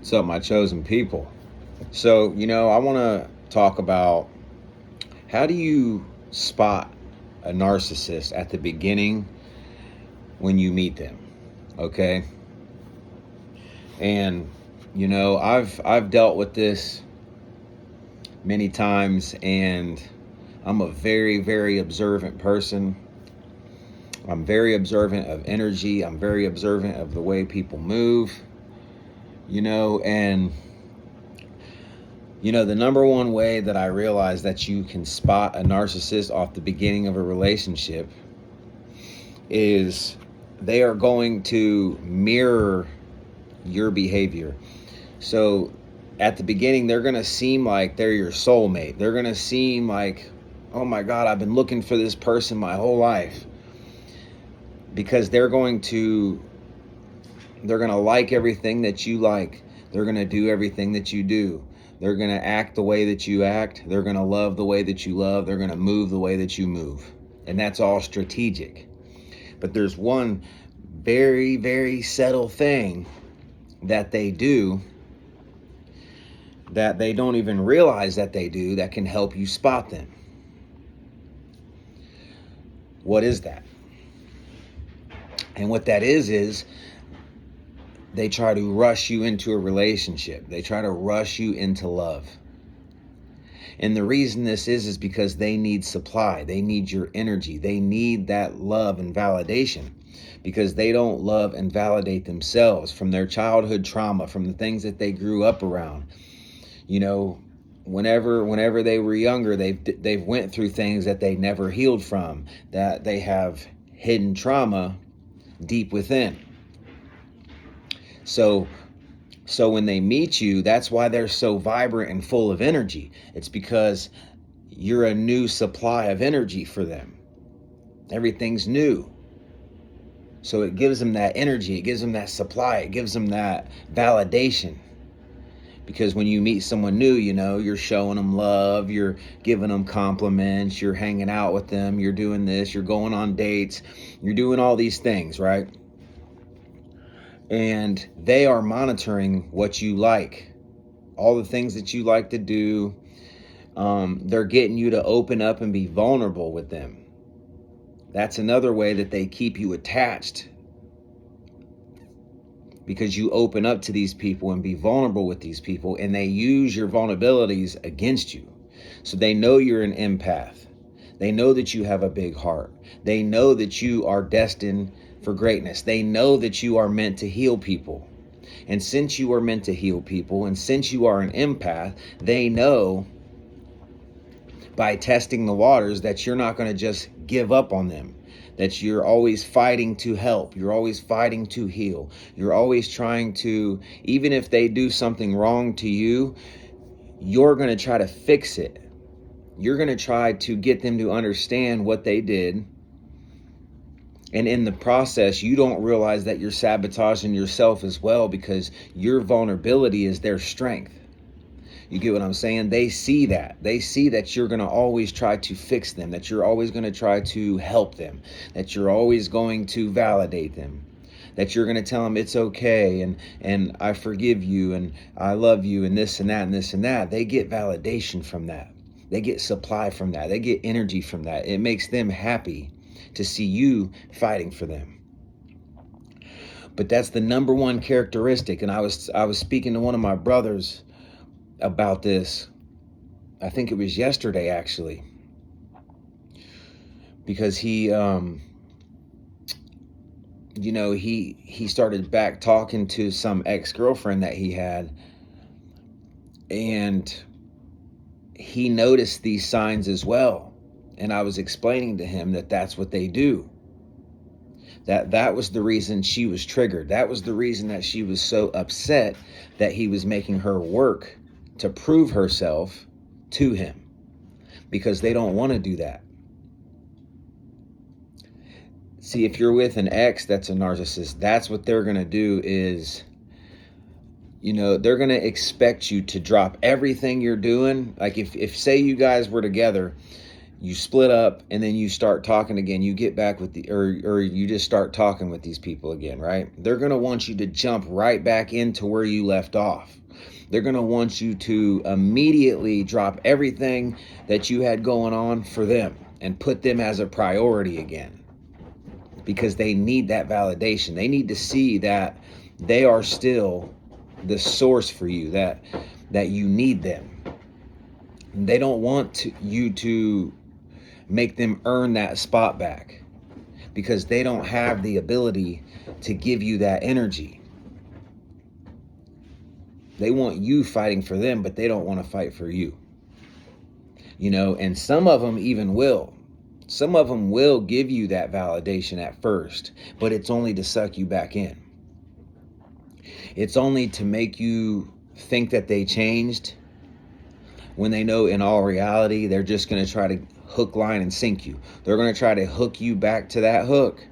What's up, my chosen people? So, I want to talk about how do you spot a narcissist at the beginning when you meet them, okay? And I've dealt with this many times, and I'm a very, very observant person. I'm very observant of energy. I'm very observant of the way people move, and the number one way that I realize that you can spot a narcissist off the beginning of a relationship is they are going to mirror your behavior. So at the beginning, they're going to seem like they're your soulmate. They're going to seem like, oh my God, I've been looking for this person my whole life. Because they're going to like everything that you like. They're going to do everything that you do. They're going to act the way that you act. They're going to love the way that you love. They're going to move the way that you move. And that's all strategic. But there's one very, very subtle thing that they do that they don't even realize that they do that can help you spot them. What is that? And what that is they try to rush you into a relationship. They try to rush you into love. And the reason this is because they need supply. They need your energy. They need that love and validation because they don't love and validate themselves from their childhood trauma, from the things that they grew up around. Whenever they were younger, they've went through things that they never healed from, that they have hidden trauma deep within. So when they meet you, that's why they're so vibrant and full of energy. It's because you're a new supply of energy for them. Everything's new. So it gives them that energy. It gives them that supply. It gives them that validation. Because when you meet someone new, you're showing them love. You're giving them compliments. You're hanging out with them. You're doing this. You're going on dates. You're doing all these things, right? And they are monitoring what you like, all the things that you like to do. They're getting you to open up and be vulnerable with them. That's another way that they keep you attached, because you open up to these people and be vulnerable with these people, and they use your vulnerabilities against you. So they know you're an empath. They know that you have a big heart. They know that you are destined for greatness. They know that you are meant to heal people. And since you are meant to heal people, and since you are an empath, they know by testing the waters that you're not going to just give up on them, that you're always fighting to help. You're always fighting to heal. You're always trying to, even if they do something wrong to you, you're going to try to fix it. You're going to try to get them to understand what they did. And in the process, you don't realize that you're sabotaging yourself as well, because your vulnerability is their strength. You get what I'm saying? They see that. They see that you're going to always try to fix them, that you're always going to try to help them, that you're always going to validate them, that you're going to tell them it's okay and I forgive you and I love you and this and that and this and that. They get validation from that. They get supply from that. They get energy from that. It makes them happy to see you fighting for them. But that's the number one characteristic. And I was speaking to one of my brothers about this. I think it was yesterday, actually, because he started back talking to some ex-girlfriend that he had, and he noticed these signs as well. And I was explaining to him that that's what they do. That was the reason she was triggered. That was the reason that she was so upset that he was making her work to prove herself to him, because they don't want to do that. See, if you're with an ex that's a narcissist, that's what they're going to do is, they're going to expect you to drop everything you're doing. Like if say you guys were together You split up, and then you start talking again. You get back with or you just start talking with these people again, right? They're going to want you to jump right back into where you left off. They're going to want you to immediately drop everything that you had going on for them and put them as a priority again, because they need that validation. They need to see that they are still the source for you, that you need them. They don't want you to make them earn that spot back, because they don't have the ability to give you that energy. They want you fighting for them, but they don't want to fight for you. And some of them even will. Some of them will give you that validation at first, but it's only to suck you back in. It's only to make you think that they changed, when they know in all reality they're just going to try to hook, line, and sink you. They're going to try to hook you back to that hook,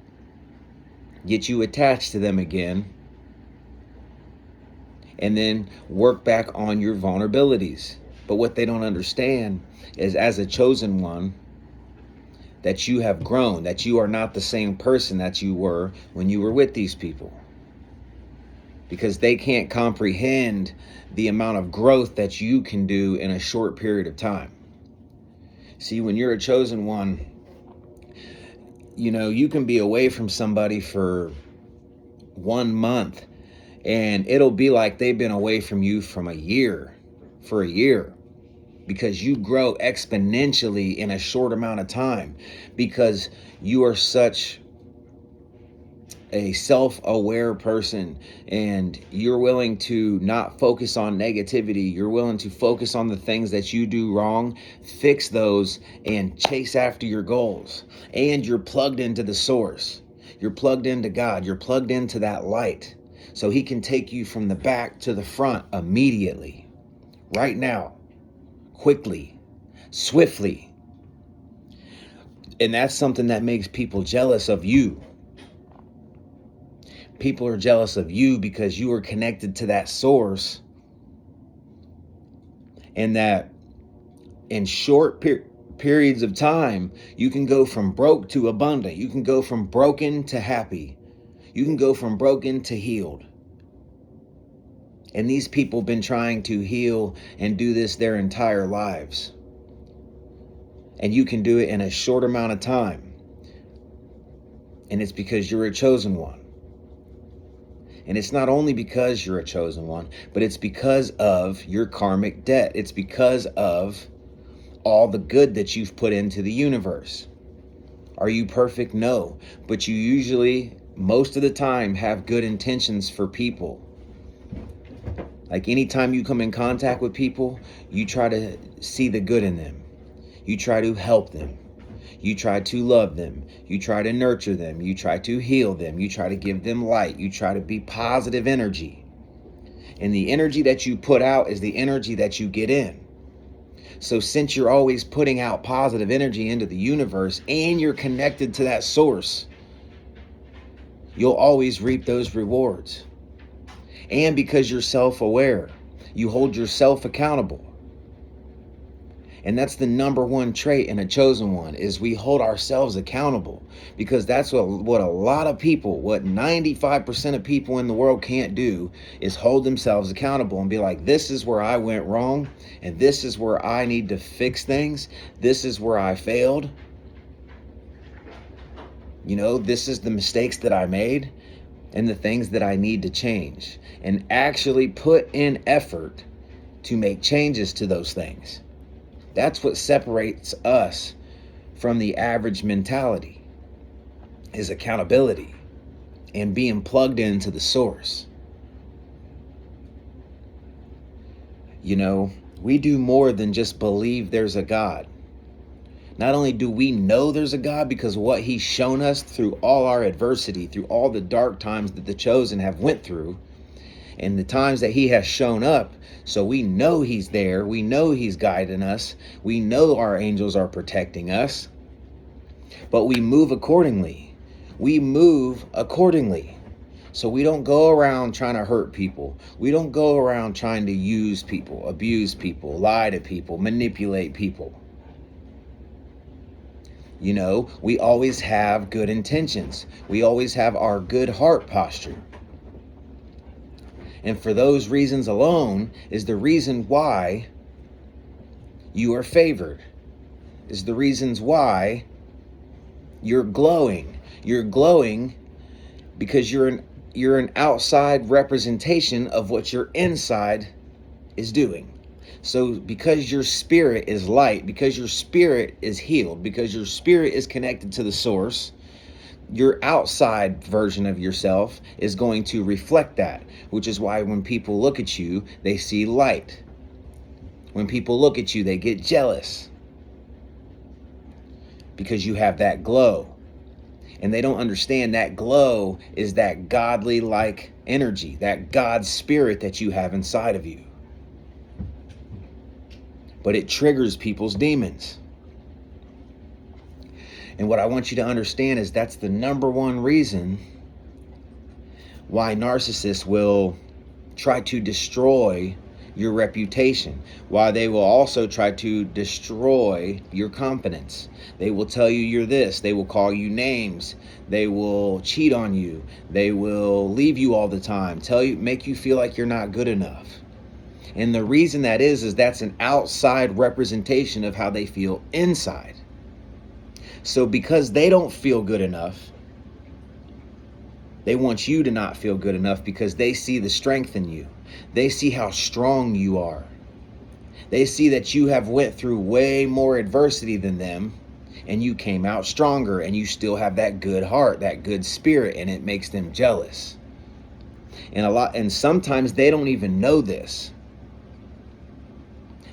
get you attached to them again, and then work back on your vulnerabilities. But what they don't understand is, as a chosen one, that you have grown, that you are not the same person that you were when you were with these people. Because they can't comprehend the amount of growth that you can do in a short period of time. See, when you're a chosen one, you can be away from somebody for 1 month, and it'll be like they've been away from you for a year, because you grow exponentially in a short amount of time, because you are such a self-aware person, and you're willing to not focus on negativity. You're willing to focus on the things that you do wrong, fix those, and chase after your goals. And you're plugged into the source. You're plugged into God. You're plugged into that light, so he can take you from the back to the front immediately, right now, quickly, swiftly. And that's something that makes people jealous of you. People are jealous of you because you are connected to that source, and that in short periods of time, you can go from broke to abundant. You can go from broken to happy. You can go from broken to healed. And these people have been trying to heal and do this their entire lives. And you can do it in a short amount of time. And it's because you're a chosen one. And it's not only because you're a chosen one, but it's because of your karmic debt. It's because of all the good that you've put into the universe. Are you perfect? No. But you usually, most of the time, have good intentions for people. Like, anytime you come in contact with people, you try to see the good in them. You try to help them. You try to love them. You try to nurture them. You try to heal them. You try to give them light. You try to be positive energy. And the energy that you put out is the energy that you get in. So since you're always putting out positive energy into the universe, and you're connected to that source, you'll always reap those rewards. And because you're self-aware, you hold yourself accountable. And that's the number one trait in a chosen one, is we hold ourselves accountable, because that's what a lot of people, what 95% of people in the world can't do, is hold themselves accountable and be like, this is where I went wrong, and this is where I need to fix things. This is where I failed. This is the mistakes that I made and the things that I need to change, and actually put in effort to make changes to those things. That's what separates us from the average mentality, is accountability and being plugged into the source. We do more than just believe there's a God. Not only do we know there's a God because of what he's shown us through all our adversity, through all the dark times that the chosen have went through, and the times that he has shown up, so we know he's there. We know he's guiding us. We know our angels are protecting us. But we move accordingly. So we don't go around trying to hurt people. We don't go around trying to use people, abuse people, lie to people, manipulate people. You know, we always have good intentions. We always have our good heart posture. And for those reasons alone is the reason why you are favored, is the reasons why you're glowing. You're glowing because you're an outside representation of what your inside is doing. So because your spirit is light, because your spirit is healed, because your spirit is connected to the source, your outside version of yourself is going to reflect that, which is why when people look at you, they see light. When people look at you, they get jealous because you have that glow. And they don't understand that glow is that godly like energy, that God spirit that you have inside of you. But it triggers people's demons. And what I want you to understand is that's the number one reason why narcissists will try to destroy your reputation, why they will also try to destroy your confidence. They will tell you you're this, they will call you names, they will cheat on you, they will leave you all the time, make you feel like you're not good enough. And the reason that is that's an outside representation of how they feel inside. So because they don't feel good enough, they want you to not feel good enough because they see the strength in you. They see how strong you are. They see that you have went through way more adversity than them and you came out stronger and you still have that good heart, that good spirit, and it makes them jealous. And sometimes they don't even know this.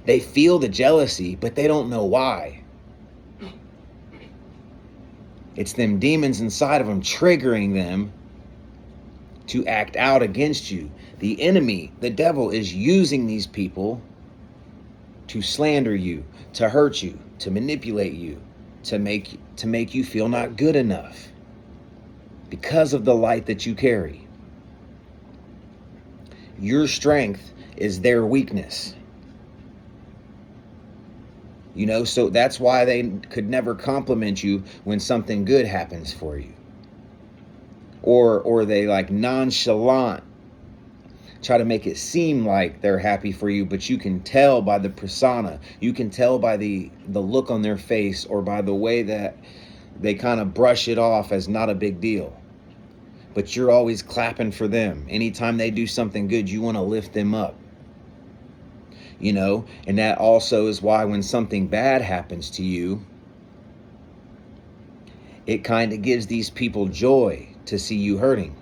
They feel the jealousy, but they don't know why. It's them demons inside of them triggering them to act out against you. The enemy, the devil, is using these people to slander you, to hurt you, to manipulate you, to make you feel not good enough because of the light that you carry. Your strength is their weakness. You know, so that's why they could never compliment you when something good happens for you. Or they like nonchalant try to make it seem like they're happy for you, but you can tell by the persona, you can tell by the look on their face, or by the way that they kind of brush it off as not a big deal. But you're always clapping for them. Anytime they do something good, you want to lift them up. You know, and that also is why when something bad happens to you, it kind of gives these people joy to see you hurting.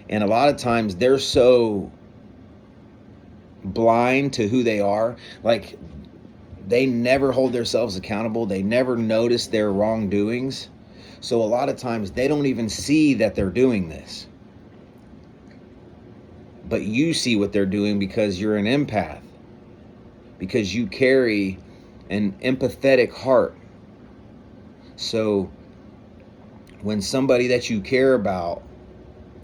And a lot of times they're so blind to who they are, like they never hold themselves accountable. They never notice their wrongdoings. So a lot of times they don't even see that they're doing this. But you see what they're doing because you're an empath, because you carry an empathetic heart. So when somebody that you care about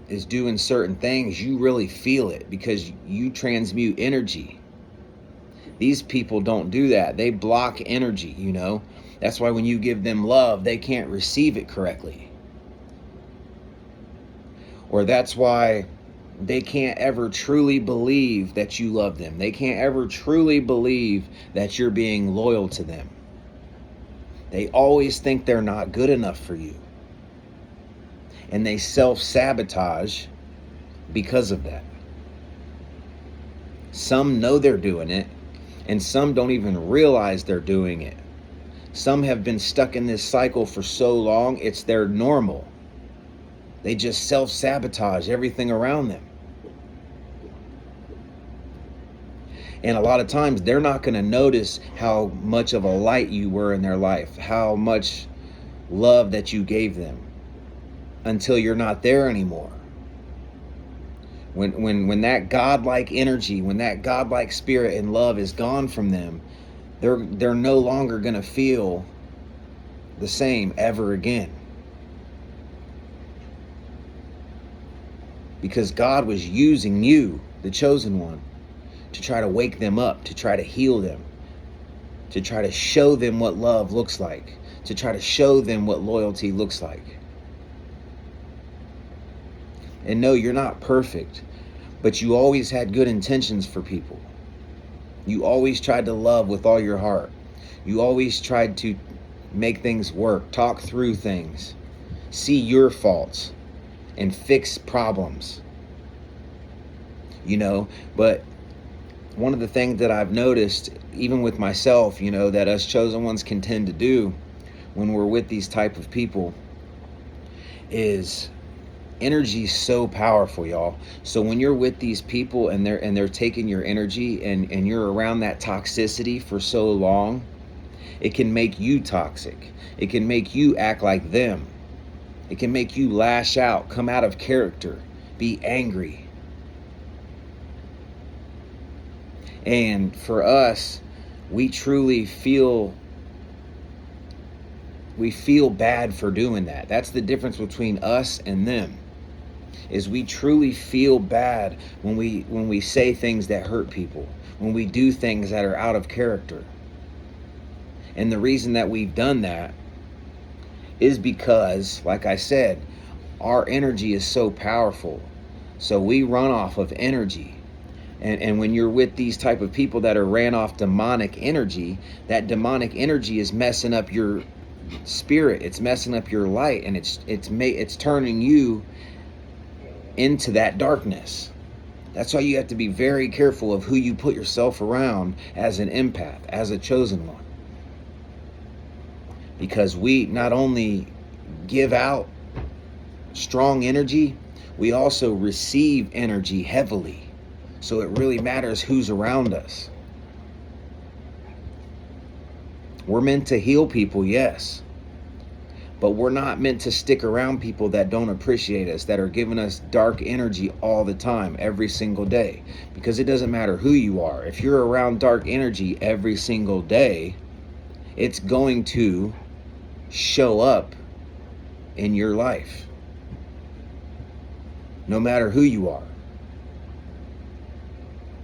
is doing certain things, you really feel it because you transmute energy. These people don't do that. They block energy, you know. That's why when you give them love, they can't receive it correctly. Or that's why they can't ever truly believe that you love them. They can't ever truly believe that you're being loyal to them. They always think they're not good enough for you. And they self-sabotage because of that. Some know they're doing it, and some don't even realize they're doing it. Some have been stuck in this cycle for so long, it's their normal. They just self-sabotage everything around them. And a lot of times they're not going to notice how much of a light you were in their life, how much love that you gave them, until you're not there anymore. When that godlike energy, when that godlike spirit and love is gone from them, they're no longer going to feel the same ever again. Because God was using you, the chosen one, to try to wake them up, to try to heal them, to try to show them what love looks like, to try to show them what loyalty looks like. And no, you're not perfect, but you always had good intentions for people. You always tried to love with all your heart. You always tried to make things work, talk through things, see your faults, and fix problems. But one of the things that I've noticed, even with myself, that us chosen ones can tend to do when we're with these type of people is energy is so powerful, y'all. So when you're with these people and they're taking your energy and you're around that toxicity for so long, it can make you toxic. It can make you act like them. It can make you lash out, come out of character, be angry. And for us, we truly feel bad for doing that. That's the difference between us and them. Is we truly feel bad when we say things that hurt people, when we do things that are out of character. And the reason that we've done that is because, like I said, our energy is so powerful. So we run off of energy. And when you're with these type of people that are ran off demonic energy, that demonic energy is messing up your spirit. It's messing up your light, and it's turning you into that darkness. That's why you have to be very careful of who you put yourself around as an empath, as a chosen one. Because we not only give out strong energy, we also receive energy heavily. So it really matters who's around us. We're meant to heal people, yes. But we're not meant to stick around people that don't appreciate us, that are giving us dark energy all the time, every single day. Because it doesn't matter who you are. If you're around dark energy every single day, it's going to show up in your life. No matter who you are.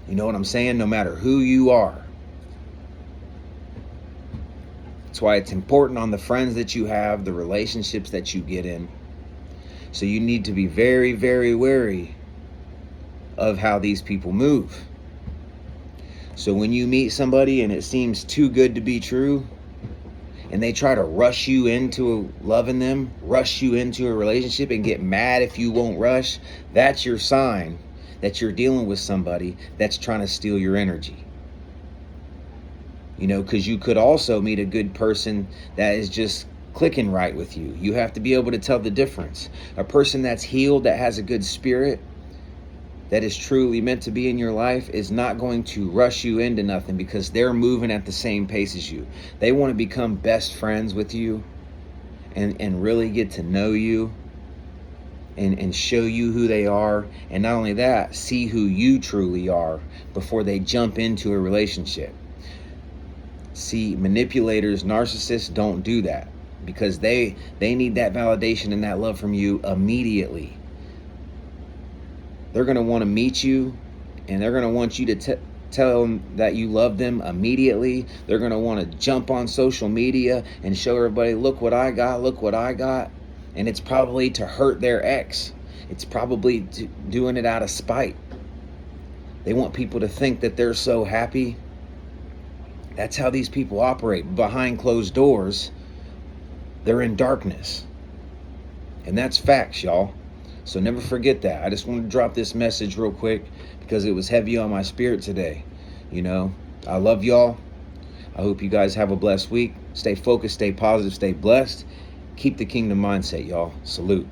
You know what I'm saying? No matter who you are. That's why it's important on the friends that you have, the relationships that you get in. So you need to be very, very wary of how these people move. So when you meet somebody and it seems too good to be true, and they try to rush you into loving them, rush you into a relationship and get mad if you won't rush, that's your sign that you're dealing with somebody that's trying to steal your energy. Because you could also meet a good person that is just clicking right with you. You have to be able to tell the difference. A person that's healed, that has a good spirit, that is truly meant to be in your life, is not going to rush you into nothing because they're moving at the same pace as you. They want to become best friends with you and really get to know you and show you who they are. And not only that, see who you truly are before they jump into a relationship. See, manipulators, narcissists don't do that because they need that validation and that love from you immediately. They're going to want to meet you, and they're going to want you to tell them that you love them immediately. They're going to want to jump on social media and show everybody, look what I got, look what I got. And it's probably to hurt their ex. It's probably doing it out of spite. They want people to think that they're so happy. That's how these people operate. Behind closed doors, they're in darkness. And that's facts, y'all. So never forget that. I just wanted to drop this message real quick because it was heavy on my spirit today. I love y'all. I hope you guys have a blessed week. Stay focused, stay positive, stay blessed. Keep the kingdom mindset, y'all. Salute.